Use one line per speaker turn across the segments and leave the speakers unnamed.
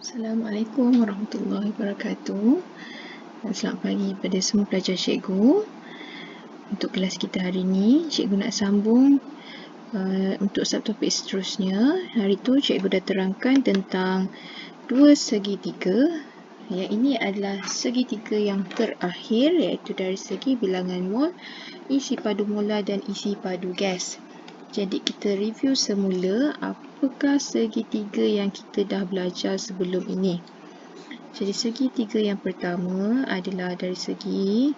Assalamualaikum warahmatullahi wabarakatuh. Selamat pagi pada semua pelajar cikgu. Untuk kelas kita hari ini, cikgu nak sambung untuk subtopik seterusnya. Hari tu cikgu dah terangkan tentang dua segitiga. Yang ini adalah segitiga yang terakhir, iaitu dari segi bilangan mol, isi padu molar dan isi padu gas. Jadi kita review semula apakah segitiga yang kita dah belajar sebelum ini. Jadi segitiga yang pertama adalah dari segi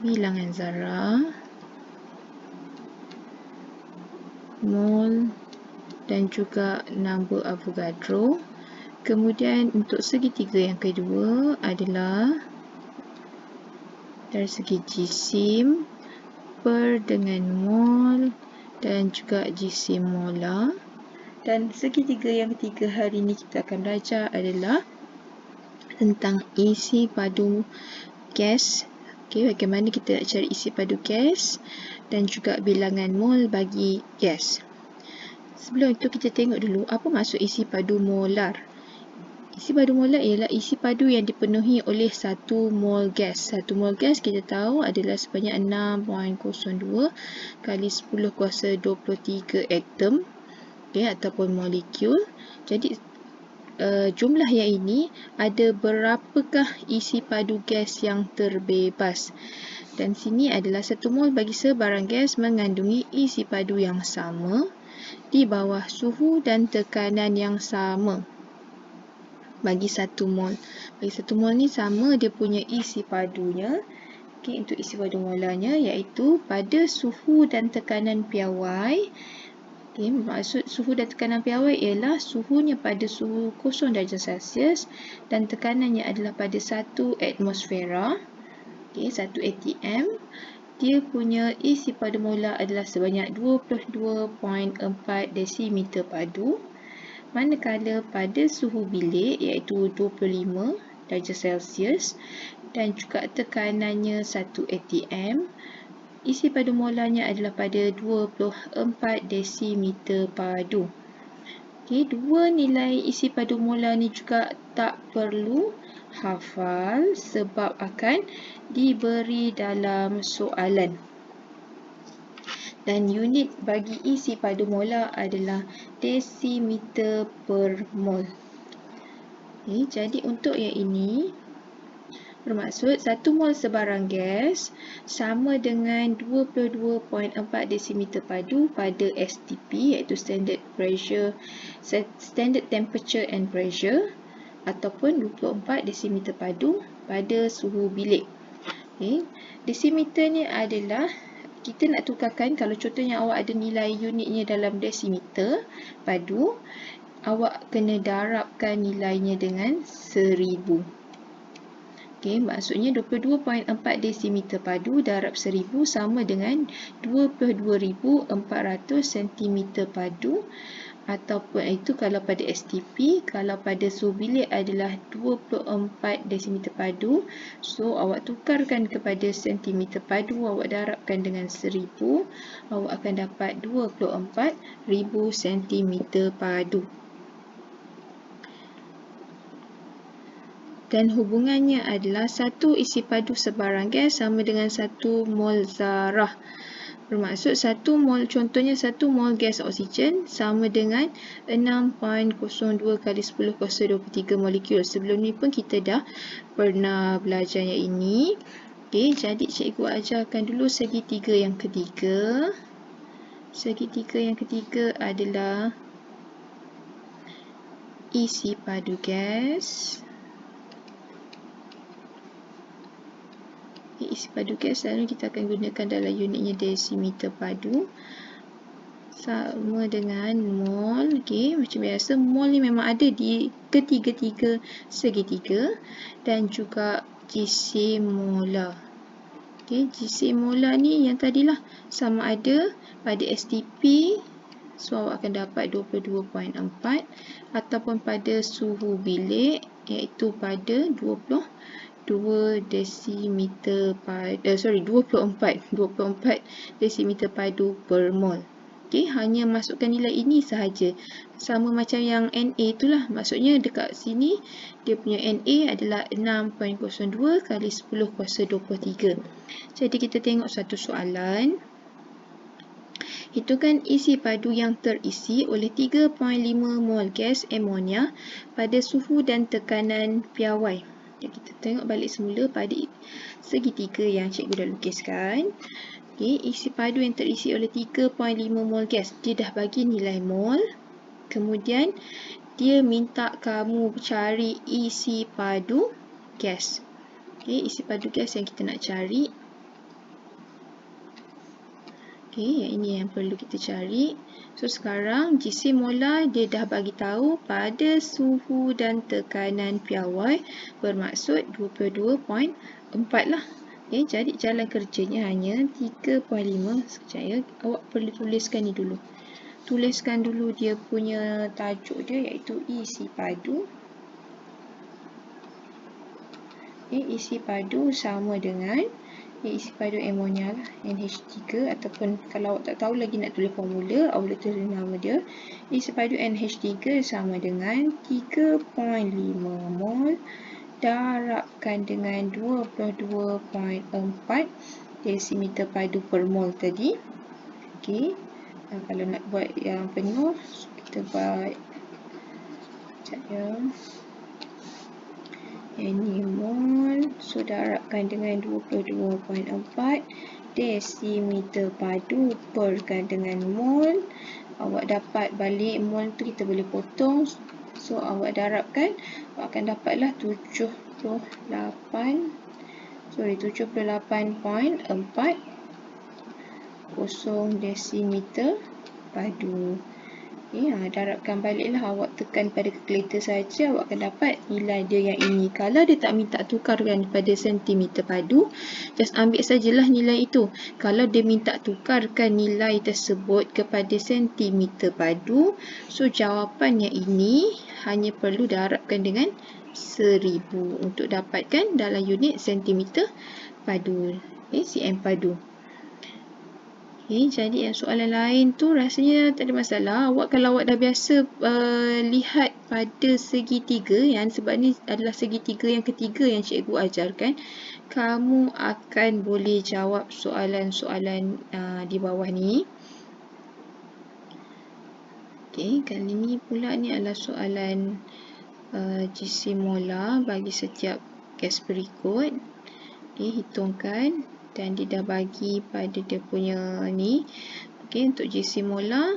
bilangan zarah, mol dan juga number Avogadro. Kemudian untuk segitiga yang kedua adalah dari segi jisim, per dengan mol dan juga jisim molar. Dan segitiga yang ketiga hari ini kita akan belajar adalah tentang isi padu gas. Okey, bagaimana kita nak cari isi padu gas dan juga bilangan mol bagi gas. Sebelum itu kita tengok dulu apa maksud isi padu molar. Isi padu molar ialah isi padu yang dipenuhi oleh 1 mol gas. 1 mol gas kita tahu adalah sebanyak 6.02 kali 10 kuasa 23 atom, okay, ataupun molekul. Jadi jumlah yang ini ada berapakah isi padu gas yang terbebas. Dan sini adalah 1 mol bagi sebarang gas mengandungi isi padu yang sama di bawah suhu dan tekanan yang sama. Bagi 1 mol. Bagi 1 mol ni sama dia punya isi padunya. Okay, untuk isi padu molarnya iaitu pada suhu dan tekanan piawai. Okay, maksud suhu dan tekanan piawai ialah suhunya pada suhu 0 darjah Celsius dan tekanannya adalah pada 1 atmosfera. Okay, 1 atm. Dia punya isi padu molar adalah sebanyak 22.4 desimeter padu. Manakala pada suhu bilik iaitu 25 darjah Celsius dan juga tekanannya 1 atm, isi padu molarnya adalah pada 24 desimeter padu. Okay, dua nilai isi padu molar ni juga tak perlu hafal sebab akan diberi dalam soalan. Dan unit bagi isi padu molar adalah desimeter per mol. Okay, jadi untuk yang ini bermaksud 1 mol sebarang gas sama dengan 22.4 desimeter padu pada STP, iaitu standard temperature and pressure, ataupun 24 desimeter padu pada suhu bilik. Okay. Desimeter ni adalah kita nak tukarkan, kalau contohnya awak ada nilai unitnya dalam desimeter padu, awak kena darabkan nilainya dengan 1000. Okay, maksudnya 22.4 desimeter padu darab 1000 sama dengan 22,400 cm padu, ataupun itu kalau pada STP. Kalau pada suhu bilik adalah 24 desimeter padu, so awak tukarkan kepada sentimeter padu, awak darabkan dengan 1000, awak akan dapat 24,000 cm padu. Dan hubungannya adalah 1 isi padu sebarang gas sama dengan 1 mol zarah. Bermaksud 1 mol, contohnya 1 mol gas oksigen sama dengan 6.02 kali 10 kuasa 23 molekul. Sebelum ni pun kita dah pernah belajar yang ini. Okay, jadi cikgu ajarkan dulu segitiga yang ketiga. Segitiga yang ketiga adalah isi padu gas. Isi padu gas selalu kita akan gunakan dalam unitnya desimeter padu, sama dengan mol. Okay, macam biasa mol ni memang ada di ketiga-tiga segitiga, dan juga jisim molar. Okay, jisim molar ni yang tadilah sama ada pada STP, so awak akan dapat 22.4, ataupun pada suhu bilik iaitu pada 24 desimeter padu per mol. Okey, hanya masukkan nilai ini sahaja. Sama macam yang NA itulah. Maksudnya dekat sini dia punya NA adalah 6.02 kali 10 kuasa 23. Jadi kita tengok satu soalan. Hitungkan isi padu yang terisi oleh 3.5 mol gas amonia pada suhu dan tekanan piawai. Jadi kita tengok balik semula pada segitiga yang cikgu dah lukiskan. Okay, isi padu yang terisi oleh 3.5 mol gas. Dia dah bagi nilai mol. Kemudian dia minta kamu cari isi padu gas. Okay, isi padu gas yang kita nak cari. Okay, yang ini yang perlu kita cari. So sekarang GC molar dia dah bagi tahu pada suhu dan tekanan piawai, bermaksud 22.4 lah. Okay, jadi jalan kerjanya hanya 3.5. Sekejap ya, awak perlu tuliskan ni dulu. Tuliskan dulu dia punya tajuk dia, iaitu isi padu. Okay, isi padu sama dengan isi padu amonia lah, NH3, ataupun kalau awak tak tahu lagi nak tulis formula, awak boleh tulis nama dia. Isi padu NH3 sama dengan 3.5 mol darabkan dengan 22.4 desimeter padu per mol tadi. Okey. Kalau nak buat yang penuh, kita buat sekejap ya. Ini mol, so darabkan dengan 22.4 desimeter padu perkan dengan mol. Awak dapat balik mol tu kita boleh potong. So awak darabkan, awak akan dapatlah 78.40 desimeter padu. Okay, darabkan baliklah, awak tekan pada kalkulator saja, awak akan dapat nilai dia yang ini. Kalau dia tak minta tukarkan pada sentimeter padu, just ambil sajalah nilai itu. Kalau dia minta tukarkan nilai tersebut kepada sentimeter padu, so jawapan yang ini hanya perlu darabkan dengan 1000 untuk dapatkan dalam unit sentimeter padu. Okay, cm padu. Okay, jadi yang soalan lain tu rasanya tak ada masalah. Kalau awak dah biasa lihat pada segitiga, yang sebab ni adalah segitiga yang ketiga yang cikgu ajarkan, kamu akan boleh jawab soalan-soalan di bawah ni. Okay, kali ni pula ni adalah soalan GC molar bagi setiap gas berikut. Okay, hitungkan. Dan dia dah bagi pada dia punya ni. Okay, untuk GC molar.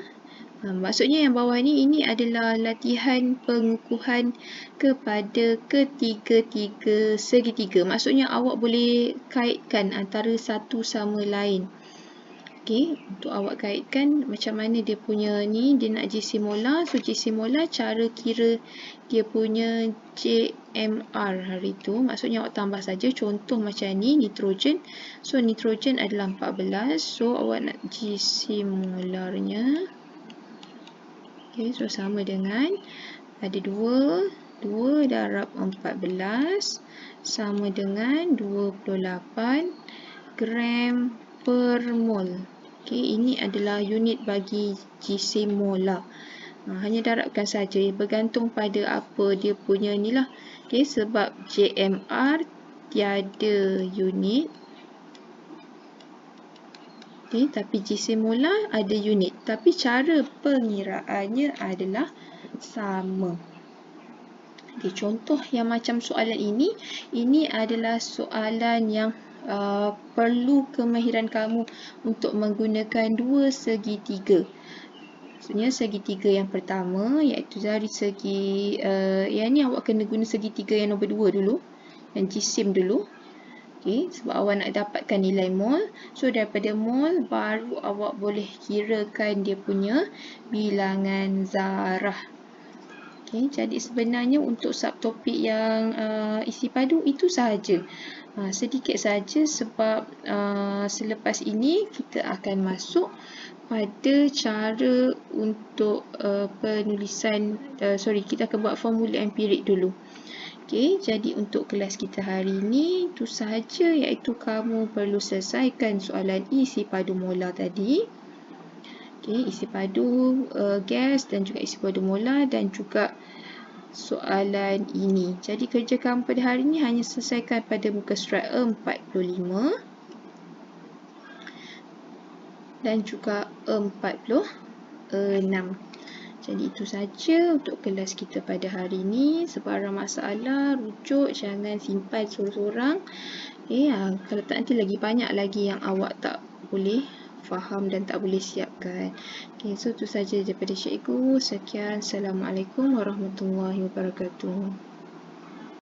Maksudnya yang bawah ni, ini adalah latihan pengukuhan kepada ketiga-tiga segitiga. Maksudnya awak boleh kaitkan antara satu sama lain. Okay, untuk awak kaitkan macam mana dia punya ni, dia nak GC molar. So GC molar cara kira dia punya JMR hari tu, maksudnya awak tambah saja. Contoh macam ni, nitrogen. So nitrogen adalah 14. So awak nak GC molarnya. Okay, so sama dengan ada 2 darab 14 sama dengan 28 gram per mol. Okay, ini adalah unit bagi GC molar. Hanya darabkan saja, bergantung pada apa dia punya ni lah. Okay, sebab JMR tiada unit. Okay, tapi GC molar ada unit. Tapi cara pengiraannya adalah sama. Okay, contoh yang macam soalan ini adalah soalan yang perlu kemahiran kamu untuk menggunakan dua segitiga. Maksudnya segitiga yang pertama, iaitu dari segi yang ni awak kena guna segitiga yang nombor 2 dulu, yang jisim dulu. Okay, sebab awak nak dapatkan nilai mol. So daripada mol baru awak boleh kirakan dia punya bilangan zarah. Okay, jadi sebenarnya untuk subtopik yang isi padu itu sahaja. Sedikit saja sebab selepas ini kita akan masuk pada cara untuk penulisan, kita akan buat formula empirik dulu. Okay, jadi untuk kelas kita hari ini itu sahaja, iaitu kamu perlu selesaikan soalan isi padu molar tadi. Okay, isi padu gas dan juga isi padu molar dan juga soalan ini. Jadi kerja kamu pada hari ini hanya selesaikan pada muka surat 45 dan juga 46. Jadi itu saja untuk kelas kita pada hari ini. Sebarang masalah, rujuk, jangan simpan sorang-sorang. Kalau tak nanti lagi banyak lagi yang awak tak boleh faham dan tak boleh siapkan. So itu saja daripada cikgu. Sekian. Assalamualaikum warahmatullahi wabarakatuh.